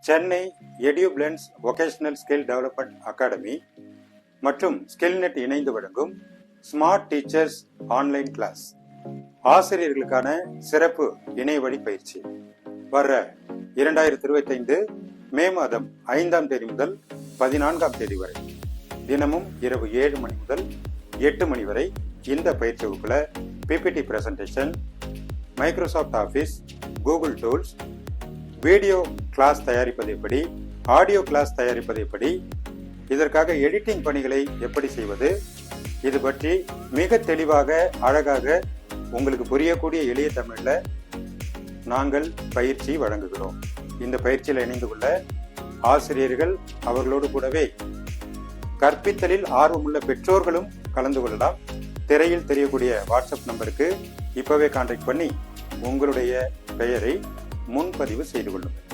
சென்னை எடியூபிளன்ஸ் vocational skill development academy மற்றும் Skillnet இணைந்து வழங்கும் ஸ்மார்ட் டீச்சர்ஸ் ஆன்லைன் கிளாஸ் ஆசிரியர்களுக்கான சிறப்பு இணையவழி பயிற்சி வர்ற 2025 மே மாதம் 5ஆம் தேதி முதல் 14ஆம் தேதி வரை தினமும் இரவு 7 மணி முதல் 8 மணி வரை இந்த பயிற்சி வகுப்புல PPT presentation, Microsoft office, Google tools, video class தயாரிப்பது எப்படி, ஆடியோ கிளாஸ் தயாரிப்பது எப்படி, இதற்காக எடிட்டிங் பணிகளை எப்படி செய்வது, இது பற்றி மிக தெளிவாக அழகாக உங்களுக்கு புரியக்கூடிய எளிய தமிழ்ல நாங்கள் பயிற்சி வழங்குகிறோம். இந்த பயிற்சியில் இணைந்து கொள்ள ஆசிரியர்கள் அவர்களோடு கூடவே கற்பித்தலில் ஆர்வமுள்ள பெற்றோர்களும் கலந்து கொள்ளலாம். திரையில் தெரியக்கூடிய வாட்ஸ்அப் நம்பருக்கு இப்பவே கான்டாக்ட் பண்ணி உங்களுடைய பெயரை முன்பதிவு செய்து கொள்ளுங்கள்.